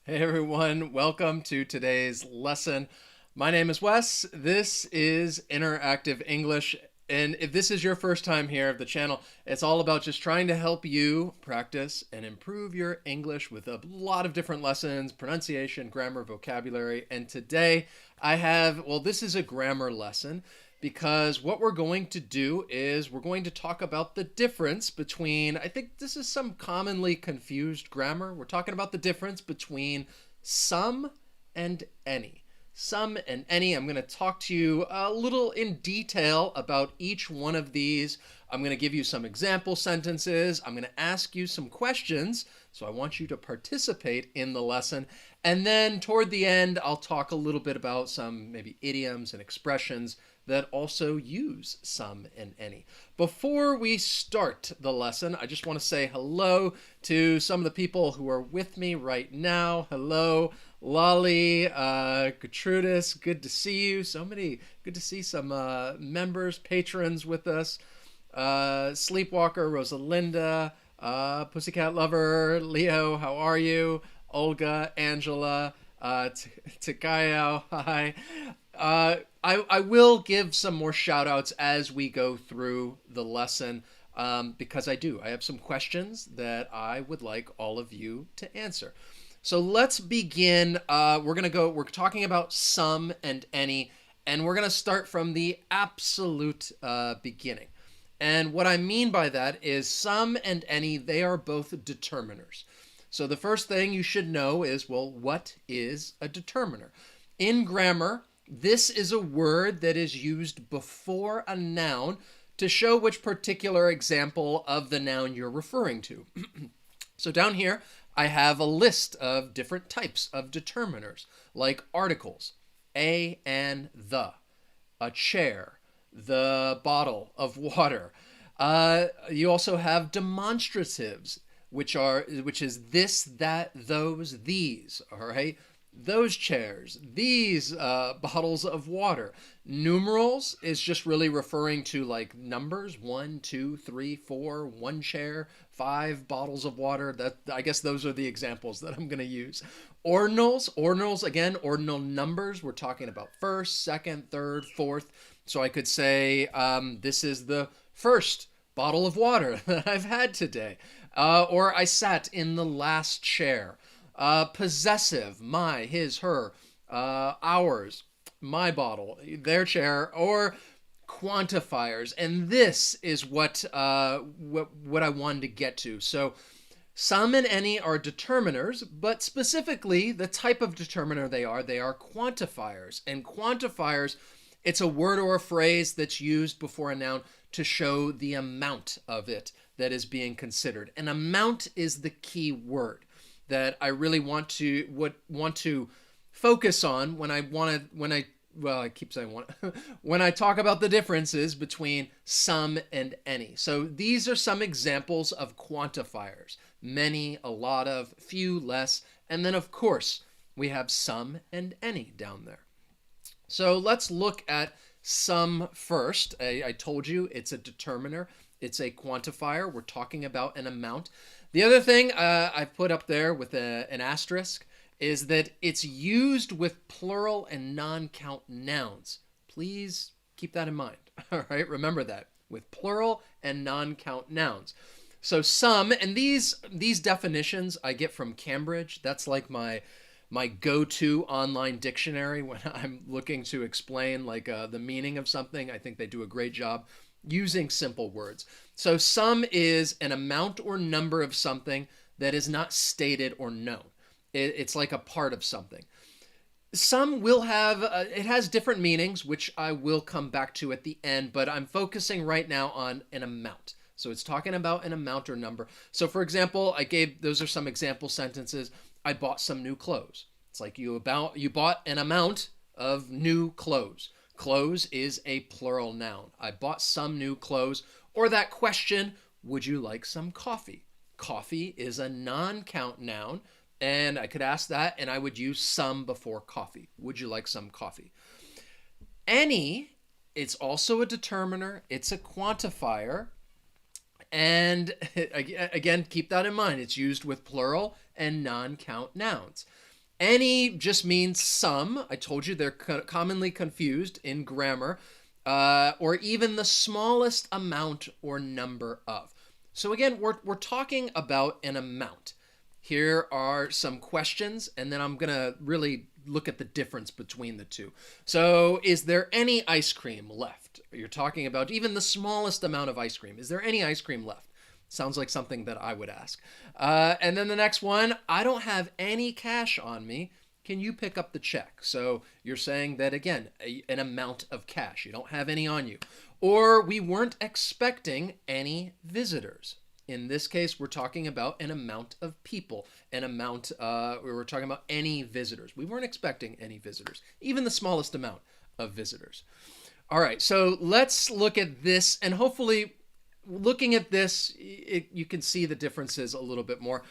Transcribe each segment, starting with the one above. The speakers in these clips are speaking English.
Hey everyone, welcome to today's lesson. My name is Wes. This is Interactive English. And if this is your first time here of the channel, it's all about just trying to help you practice and improve your English with a lot of different lessons, pronunciation, grammar, vocabulary. And today this is a grammar lesson because what we're going to do is we're going to talk about the difference between, I think this is some commonly confused grammar. We're talking about the difference between some and any. Some and any. I'm going to talk to you a little in detail about each one of these. I'm going to give you some example sentences. I'm going to ask you some questions. So I want you to participate in the lesson. And then toward the end, I'll talk a little bit about some maybe idioms and expressions that also use some and any. Before we start the lesson, I just want to say hello to some of the people who are with me right now. Hello, Lolly, Gertrudis, good to see you. Good to see some members, patrons with us. Sleepwalker, Rosalinda, Pussycat Lover, Leo, how are you? Olga, Angela, Takayao, hi. I will give some more shout outs as we go through the lesson because I do. I have some questions that I would like all of you to answer. So let's begin. We're talking about some and any, and we're going to start from the absolute beginning. And what I mean by that is some and any, they are both determiners. So the first thing you should know is, well, what is a determiner? In grammar, this is a word that is used before a noun to show which particular example of the noun you're referring to. So down here, I have a list of different types of determiners, like articles, a and the, a chair, the bottle of water. You also have demonstratives, which is this, that, those, these. All right, those chairs, these bottles of water. Numerals is just really referring to like numbers: 1, 2, 3, 4, one chair, 5 bottles of water. That, I guess those are the examples that I'm going to use. Ordinals again, ordinal numbers. We're talking about first, second, third, fourth. So I could say this is the first bottle of water that I've had today, or I sat in the last chair. Possessive, my, his, her, ours, my bottle, their chair, or quantifiers. And this is what I wanted to get to. So some and any are determiners, but specifically the type of determiner they are quantifiers. And quantifiers, it's a word or a phrase that's used before a noun to show the amount of it that is being considered. An amount is the key word that I really want to focus on I keep saying want when I talk about the differences between some and any. So these are some examples of quantifiers: many, a lot of, few, less, and then of course we have some and any down there. So let's look at some first. I told you it's a determiner. It's a quantifier. We're talking about an amount. The other thing I've put up there with an asterisk is that it's used with plural and non-count nouns. Please keep that in mind. All right, remember that, with plural and non-count nouns. So some, and these definitions I get from Cambridge. That's like my go-to online dictionary when I'm looking to explain like the meaning of something. I think they do a great job using simple words. So some is an amount or number of something that is not stated or known. It's like a part of something. Some will have, it has different meanings, which I will come back to at the end, but I'm focusing right now on an amount. So it's talking about an amount or number. So for example, those are some example sentences. I bought some new clothes. It's like you bought an amount of new clothes. Clothes is a plural noun. I bought some new clothes. Or that question, would you like some coffee? Coffee is a non-count noun, and I could ask that and I would use some before coffee. Would you like some coffee? Any, it's also a determiner. It's a quantifier. And again, keep that in mind. It's used with plural and non-count nouns. Any just means some. I told you they're commonly confused in grammar, or even the smallest amount or number of. So again, we're talking about an amount. Here are some questions, and then I'm going to really look at the difference between the two. So is there any ice cream left? You're talking about even the smallest amount of ice cream. Is there any ice cream left? Sounds like something that I would ask. And then the next one, I don't have any cash on me. Can you pick up the check? So you're saying that, again, an amount of cash. You don't have any on you. Or we weren't expecting any visitors. In this case, we're talking about an amount of people, an amount, we were talking about any visitors. We weren't expecting any visitors, even the smallest amount of visitors. All right, so let's look at this, and hopefully looking at this, you can see the differences a little bit more.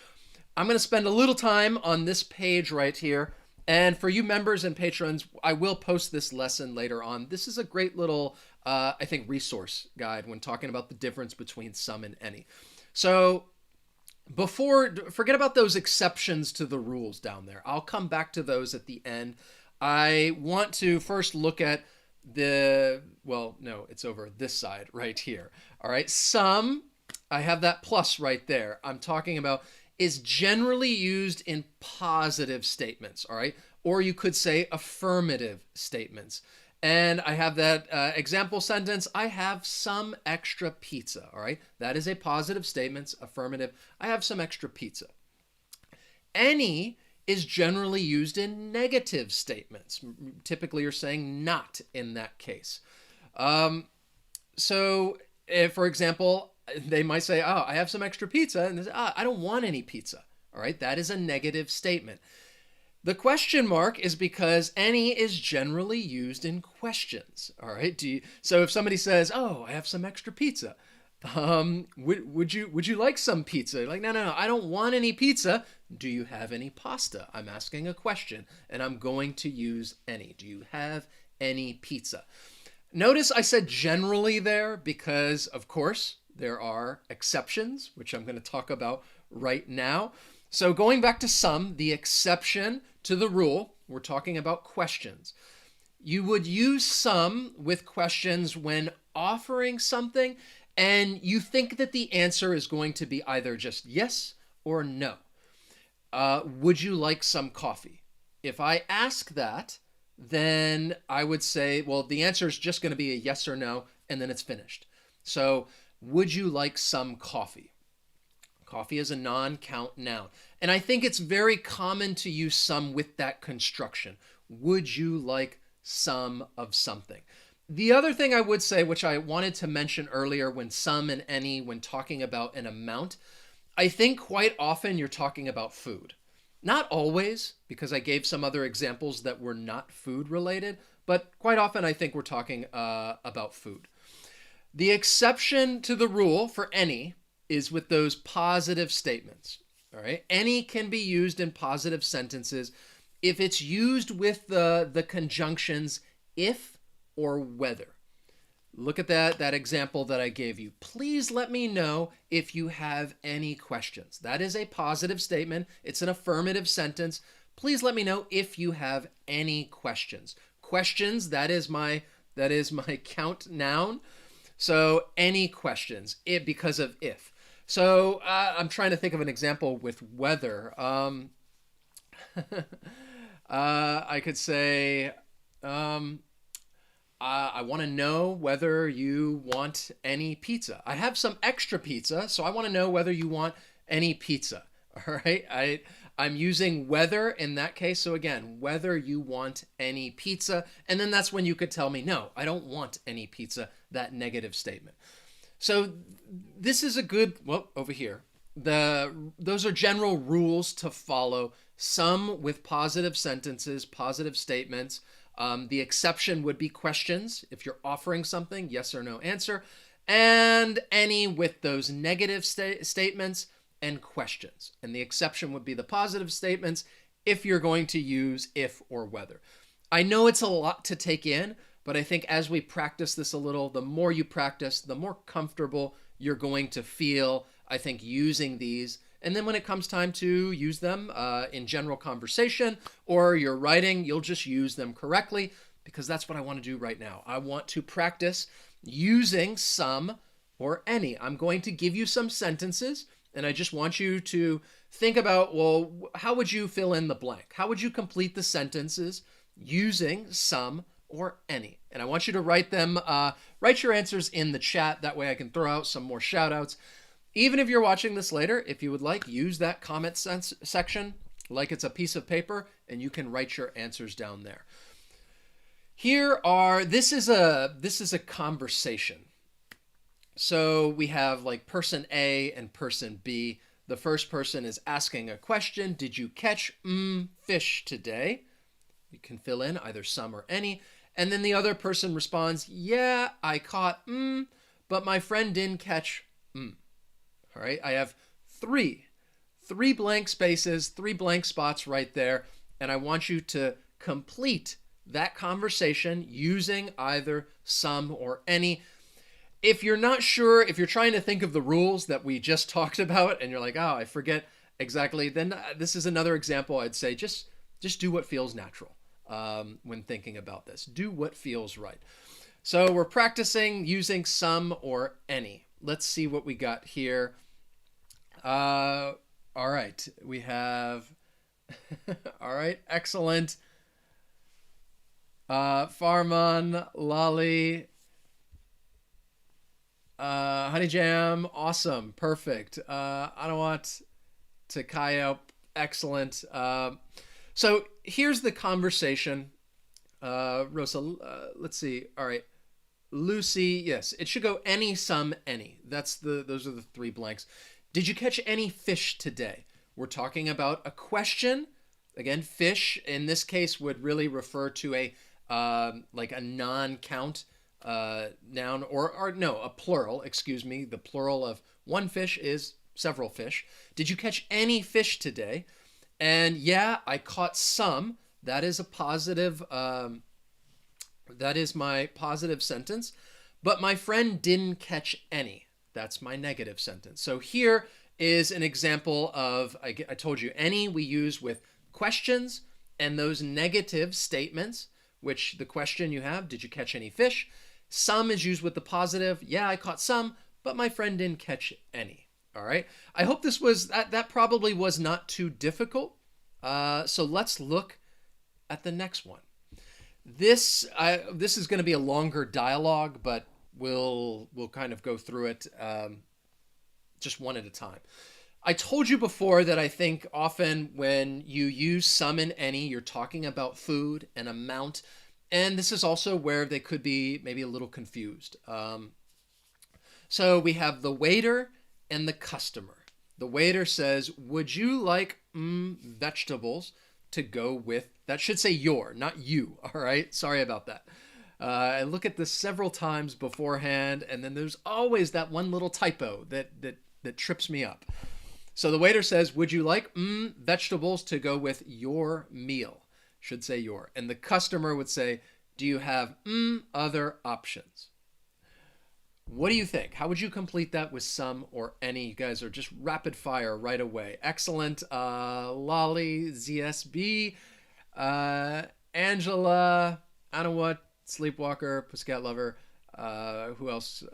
I'm going to spend a little time on this page right here. And for you members and patrons, I will post this lesson later on. This is a great little, I think, resource guide when talking about the difference between some and any. So forget about those exceptions to the rules down there. I'll come back to those at the end. I want to first look at it's over this side right here. All right, some, I have that plus right there. I'm talking about is generally used in positive statements, all right? Or you could say affirmative statements. And I have that example sentence, I have some extra pizza, all right? That is a positive statement, affirmative. I have some extra pizza. Any is generally used in negative statements. Typically, you're saying not in that case. So, if, for example, they might say, oh, I have some extra pizza, and they say, I don't want any pizza, all right? That is a negative statement. The question mark is because any is generally used in questions, all right? So if somebody says, oh, I have some extra pizza, would you like some pizza? Like, no, I don't want any pizza. Do you have any pasta? I'm asking a question, and I'm going to use any. Do you have any pizza? Notice I said generally there because, of course, there are exceptions, which I'm going to talk about right now. So going back to some, the exception to the rule, we're talking about questions. You would use some with questions when offering something, and you think that the answer is going to be either just yes or no. Would you like some coffee? If I ask that, then I would say, well, the answer is just going to be a yes or no, and then it's finished. So, would you like some coffee? Coffee is a non-count noun. And I think it's very common to use some with that construction. Would you like some of something? The other thing I would say, which I wanted to mention earlier when some and any, when talking about an amount, I think quite often you're talking about food. Not always, because I gave some other examples that were not food related, but quite often I think we're talking about food. The exception to the rule for any is with those positive statements. All right, any can be used in positive sentences if it's used with the conjunctions if or whether. Look at that example that I gave you. Please let me know if you have any questions. That is a positive statement. It's an affirmative sentence. Please let me know if you have any questions. Questions, that is my count noun. So any questions, because of if. So I'm trying to think of an example with whether. I could say, I want to know whether you want any pizza. I have some extra pizza, so I want to know whether you want any pizza. All right? I'm using whether in that case. So again, whether you want any pizza. And then that's when you could tell me, no, I don't want any pizza, that negative statement. So this is a good, over here. Those are general rules to follow. Some with positive sentences, positive statements. The exception would be questions. If you're offering something, yes or no answer. And any with those negative statements and questions. And the exception would be the positive statements if you're going to use if or whether. I know it's a lot to take in, but I think as we practice this a little, the more you practice, the more comfortable you're going to feel, I think, using these And then when it comes time to use them in general conversation or you're writing, you'll just use them correctly, because that's what I want to do right now. I want to practice using some or any. I'm going to give you some sentences, and I just want you to think about, well, how would you fill in the blank? How would you complete the sentences using some or any? And I want you to write them, write your answers in the chat. That way I can throw out some more shout outs. Even if you're watching this later, if you would like, use that comment section like it's a piece of paper, and you can write your answers down there. This is a conversation. So we have like person A and person B. The first person is asking a question. Did you catch fish today? You can fill in either some or any. And then the other person responds, yeah, I caught but my friend didn't catch All right, I have three blank spaces, 3 blank spots right there. And I want you to complete that conversation using either some or any. If you're not sure, if you're trying to think of the rules that we just talked about and you're like, oh, I forget exactly, then this is another example. I'd say just do what feels natural when thinking about this. Do what feels right. So we're practicing using some or any. Let's see what we got here. All right, we have, all right, excellent. Farman, Lolly, Honey Jam, awesome, perfect. Anawat, Takayo, excellent. So here's the conversation. Rosa, let's see. All right, Lucy, yes, it should go any, some, any. Those are the 3 blanks. Did you catch any fish today? We're talking about a question. Again, fish in this case would really refer to a like a non-count noun, or no, a plural, excuse me. The plural of one fish is several fish. Did you catch any fish today? And yeah, I caught some. That is a positive, that is my positive sentence. But my friend didn't catch any. That's my negative sentence. So here is an example of, I told you, any we use with questions, and those negative statements, which the question you have, did you catch any fish? Some is used with the positive, yeah, I caught some, but my friend didn't catch any. All right. I hope this was, that probably was not too difficult. So let's look at the next one. This is going to be a longer dialogue, but we'll kind of go through it just one at a time. I told you before that I think often when you use some and any, you're talking about food and amount. And this is also where they could be maybe a little confused. So we have the waiter and the customer. The waiter says, would you like vegetables to go with, that should say your, not you. All right. Sorry about that. I look at this several times beforehand, and then there's always that one little typo that trips me up. So the waiter says, would you like vegetables to go with your meal? Should say your. And the customer would say, do you have other options? What do you think? How would you complete that with some or any? You guys are just rapid fire right away. Excellent. Lolly, ZSB, Angela, Anawat, Sleepwalker, Pussycat Lover, who else?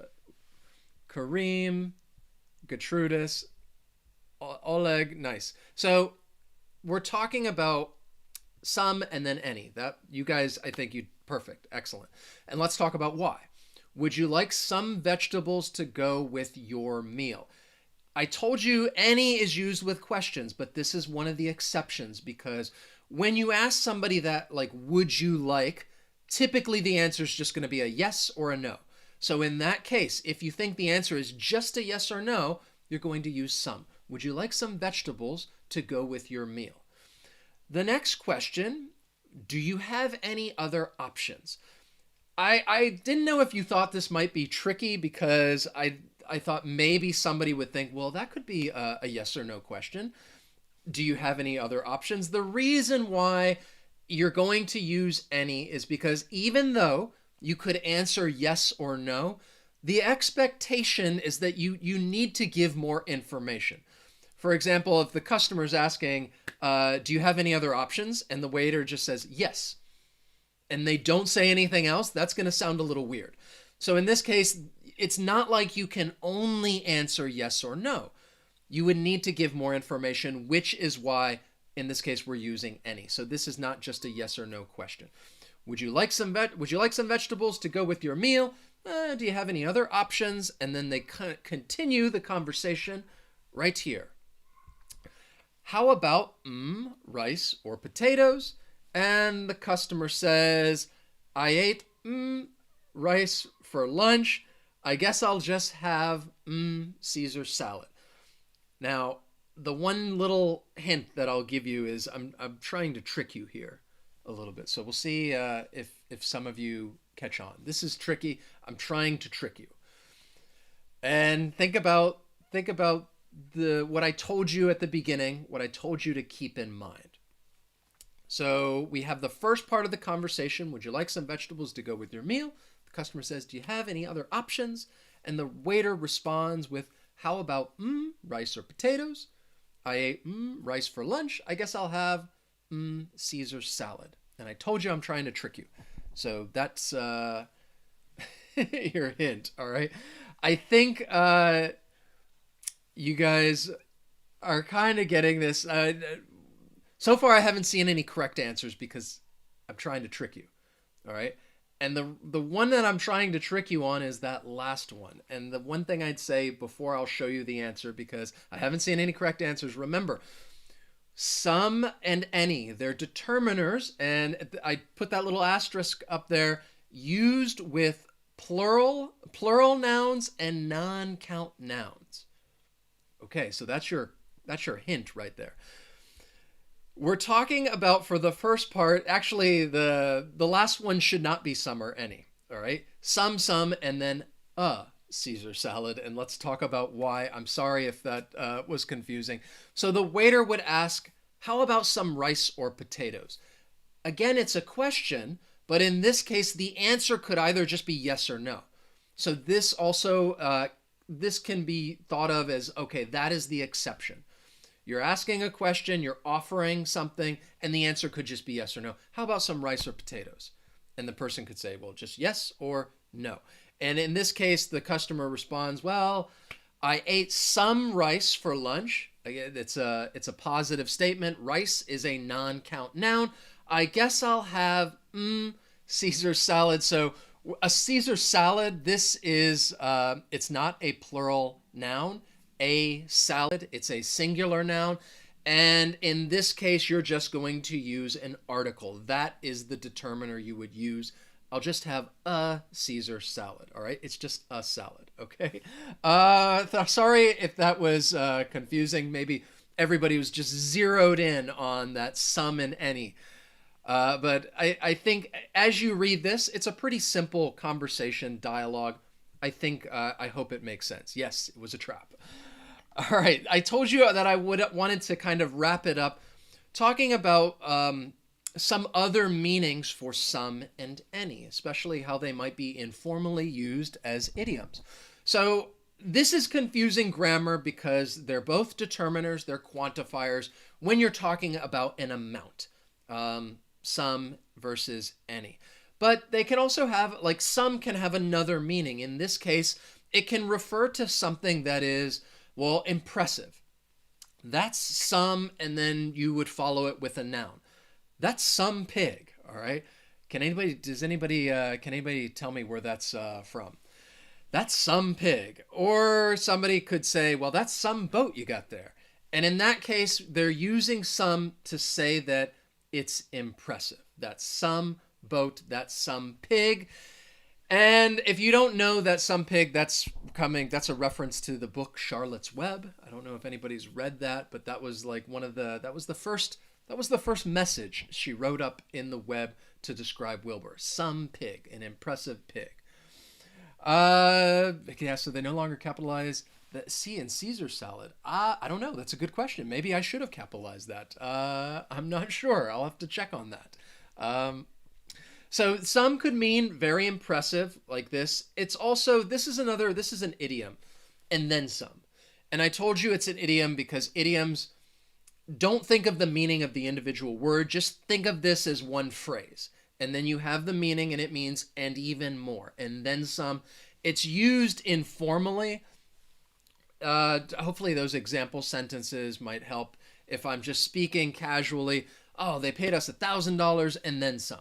Kareem, Gertrudis, Oleg, nice. So we're talking about some and then any. That you guys, I think you perfect, excellent. And let's talk about why. Would you like some vegetables to go with your meal? I told you any is used with questions, but this is one of the exceptions, because when you ask somebody that, like, would you like, typically the answer is just going to be a yes or a no. So in that case, if you think the answer is just a yes or no, you're going to use some. Would you like some vegetables to go with your meal? The next question, do you have any other options? I didn't know if you thought this might be tricky, because I thought maybe somebody would think, well, that could be a yes or no question. Do you have any other options? The reason why you're going to use any is because even though you could answer yes or no, the expectation is that you need to give more information. For example, if the customer is asking, do you have any other options? And the waiter just says, yes, and they don't say anything else, that's going to sound a little weird. So in this case, it's not like you can only answer yes or no. You would need to give more information, which is why in this case we're using any. So this is not just a yes or no question. Would you like some vegetables to go with your meal? Do you have any other options? And then they continue the conversation right here. How about rice or potatoes? And the customer says, I ate rice for lunch. I guess I'll just have Caesar salad. Now, the one little hint that I'll give you is I'm trying to trick you here a little bit. So we'll see if some of you catch on. This is tricky. I'm trying to trick you. And think about what I told you at the beginning, what I told you to keep in mind. So we have the first part of the conversation. Would you like some vegetables to go with your meal? The customer says, do you have any other options? And the waiter responds with, how about rice or potatoes? I ate rice for lunch. I guess I'll have Caesar salad. And I told you I'm trying to trick you. So that's your hint, all right? I think you guys are kind of getting this. So far, I haven't seen any correct answers because I'm trying to trick you, all right? And the one that I'm trying to trick you on is that last one. And the one thing I'd say before I'll show you the answer, because I haven't seen any correct answers, remember, some and any, they're determiners, and I put that little asterisk up there, used with plural nouns and non-count nouns. Okay, so that's your hint right there. We're talking about, for the first part, actually the last one should not be some or any, all right? Some, and then a Caesar salad, and let's talk about why. I'm sorry if that was confusing. So the waiter would ask, how about some rice or potatoes? Again, it's a question, but in this case, the answer could either just be yes or no. So this also, this can be thought of as, okay, that is the exception. You're asking a question, you're offering something, and the answer could just be yes or no. How about some rice or potatoes? And the person could say, well, just yes or no. And in this case, the customer responds, well, I ate some rice for lunch. Again, it's a positive statement. Rice is a non-count noun. I guess I'll have Caesar salad. So a Caesar salad, this is, it's not a plural noun. A salad, it's a singular noun. And in this case, you're just going to use an article. That is the determiner you would use. I'll just have a Caesar salad, all right? It's just a salad, okay? Sorry if that was confusing. Maybe everybody was just zeroed in on that some and any. But I think as you read this, it's a pretty simple conversation dialogue. I think, I hope it makes sense. Yes, it was a trap. All right, I told you that I wanted to kind of wrap it up talking about some other meanings for some and any, especially how they might be informally used as idioms. So this is confusing grammar because they're both determiners, they're quantifiers when you're talking about an amount, some versus any. But they can also have, like some can have another meaning. In this case, it can refer to something that is, well, impressive. That's some, and then you would follow it with a noun. That's some pig, all right? Can anybody tell me where that's from? That's some pig. Or somebody could say, well, that's some boat you got there. And in that case, they're using some to say that it's impressive. That's some boat, that's some pig. And if you don't know that some pig, that's a reference to the book Charlotte's Web. I don't know if anybody's read that, but that was like that was the first message she wrote up in the web to describe Wilbur. Some pig, an impressive pig. Yeah, so they no longer capitalize the C in Caesar salad. I don't know. That's a good question. Maybe I should have capitalized that. I'm not sure. I'll have to check on that. So some could mean very impressive, like this. It's also, this is an idiom, and then some. And I told you it's an idiom because idioms, don't think of the meaning of the individual word. Just think of this as one phrase. And then you have the meaning, and it means and even more, and then some. It's used informally. Hopefully those example sentences might help if I'm just speaking casually. Oh, they paid us $1,000 and then some.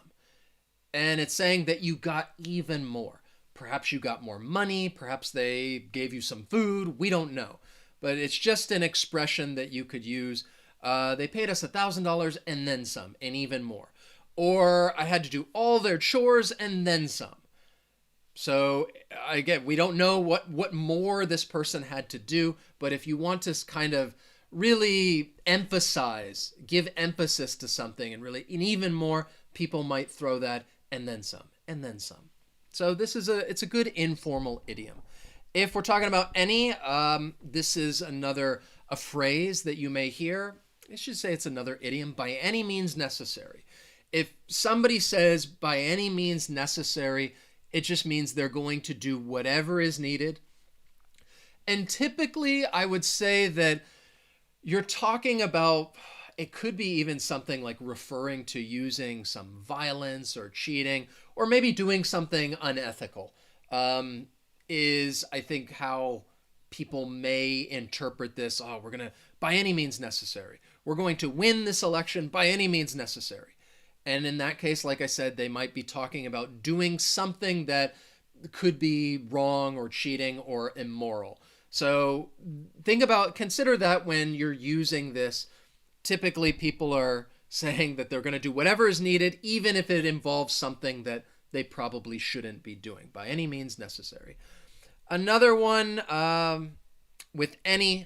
And it's saying that you got even more. Perhaps you got more money. Perhaps they gave you some food. We don't know. But it's just an expression that you could use. They paid us $1,000 and then some, and even more. Or I had to do all their chores and then some. So again, we don't know what more this person had to do, but if you want to kind of really emphasize, give emphasis to something and even more, people might throw that and then some, and then some. So it's a good informal idiom. If we're talking about any, this is a phrase that you may hear. I should say it's another idiom, by any means necessary. If somebody says by any means necessary, it just means they're going to do whatever is needed. And typically, I would say that you're talking about, it could be even something like referring to using some violence or cheating, or maybe doing something unethical, is I think how people may interpret this. Oh, we're going to, by any means necessary. We're going to win this election by any means necessary. And in that case, like I said, they might be talking about doing something that could be wrong or cheating or immoral. So consider that when you're using this. Typically, people are saying that they're going to do whatever is needed, even if it involves something that they probably shouldn't be doing, by any means necessary. Another one with any,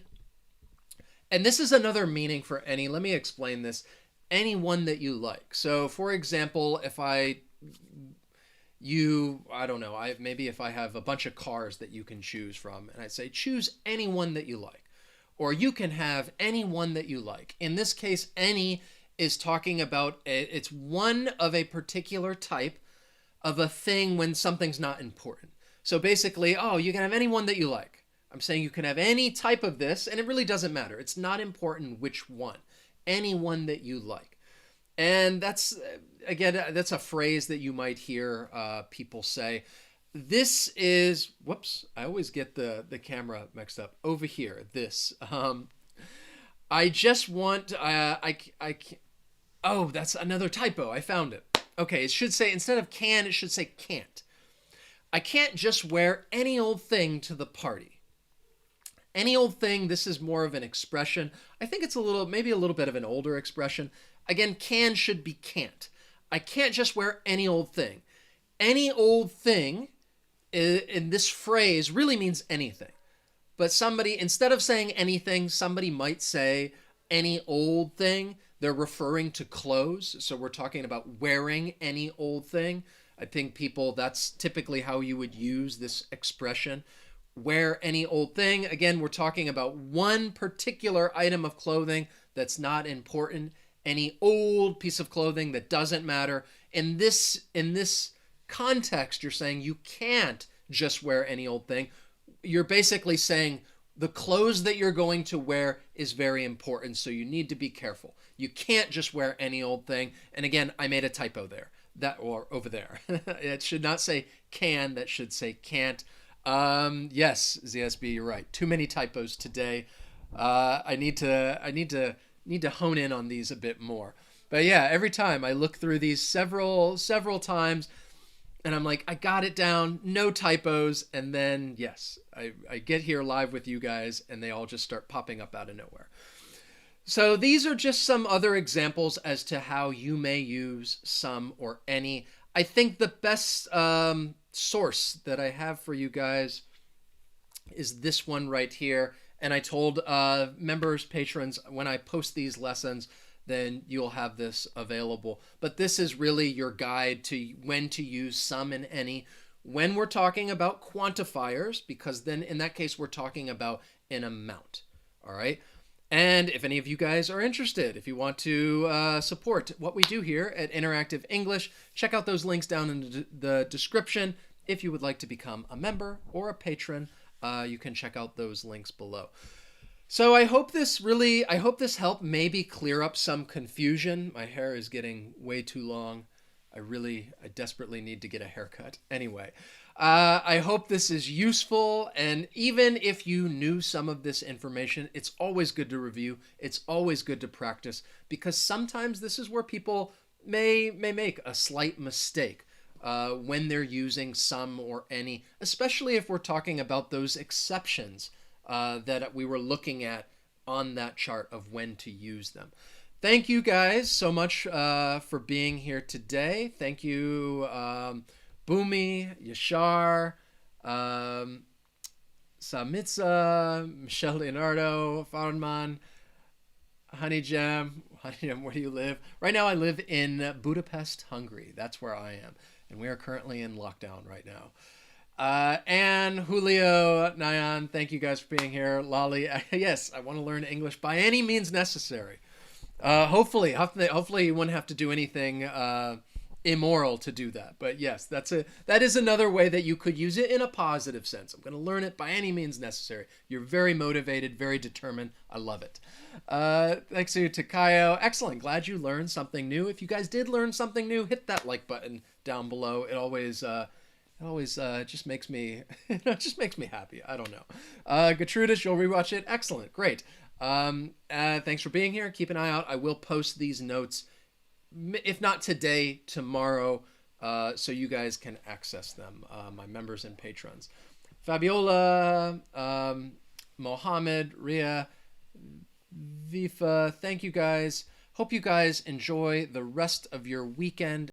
and this is another meaning for any. Let me explain this. Anyone that you like. So for example, if I don't know, maybe if I have a bunch of cars that you can choose from, and I say, choose any one that you like, or you can have any one that you like. In this case, any is talking about, it's one of a particular type of a thing when something's not important. So basically, oh, you can have any one that you like. I'm saying you can have any type of this, and it really doesn't matter. It's not important which one. Any one that you like. And that's a phrase that you might hear people say. This is, whoops, I always get the camera mixed up. Over here, this. I just want, oh, that's another typo. I found it. Okay, it should say, instead of can, it should say can't. I can't just wear any old thing to the party. Any old thing, this is more of an expression. I think it's maybe a little bit of an older expression. Again, can should be can't. I can't just wear any old thing. Any old thing in this phrase really means anything. But somebody, instead of saying anything, somebody might say any old thing. They're referring to clothes. So we're talking about wearing any old thing. I think that's typically how you would use this expression. Wear any old thing. Again, we're talking about one particular item of clothing that's not important. Any old piece of clothing that doesn't matter. In this context, you're saying you can't just wear any old thing. You're basically saying the clothes that you're going to wear is very important, so you need to be careful. You can't just wear any old thing. And again, I made a typo there. Or over there. It should not say can, that should say can't. Yes, ZSB, you're right. Too many typos today. I need to hone in on these a bit more. But yeah, every time I look through these several times, and I'm like, I got it down, no typos, and then yes, I get here live with you guys, and they all just start popping up out of nowhere. So these are just some other examples as to how you may use some or any. I think the best source that I have for you guys is this one right here. And I told members, patrons, when I post these lessons, then you'll have this available. But this is really your guide to when to use some and any when we're talking about quantifiers, because then in that case, we're talking about an amount. All right. And if any of you guys are interested, if you want to support what we do here at Interactive English, check out those links down in the description. If you would like to become a member or a patron, you can check out those links below. So I hope this helped maybe clear up some confusion. My hair is getting way too long. I desperately need to get a haircut. Anyway, I hope this is useful. And even if you knew some of this information, it's always good to review. It's always good to practice, because sometimes this is where people may make a slight mistake when they're using some or any, especially if we're talking about those exceptions that we were looking at on that chart of when to use them. Thank you guys so much for being here today. Thank you, Bumi, Yashar, Samitza, Michelle Leonardo, Farman, Honey Jam. Honey Jam, where do you live? Right now I live in Budapest, Hungary. That's where I am. And we are currently in lockdown right now. And Julio, Nyan, thank you guys for being here. Lolly, yes, I want to learn English by any means necessary. Hopefully you wouldn't have to do anything immoral to do that. But yes, that is another way that you could use it in a positive sense. I'm going to learn it by any means necessary. You're very motivated, very determined. I love it. Thanks to Takayo. Excellent. Glad you learned something new. If you guys did learn something new, hit that like button down below. It always just makes me just makes me happy. I don't know. Gertrudis, you'll rewatch it. Excellent. Great. Thanks for being here. Keep an eye out. I will post these notes, if not today, tomorrow, so you guys can access them, my members and patrons. Fabiola, Mohammed, Ria, Vifa, thank you guys. Hope you guys enjoy the rest of your weekend.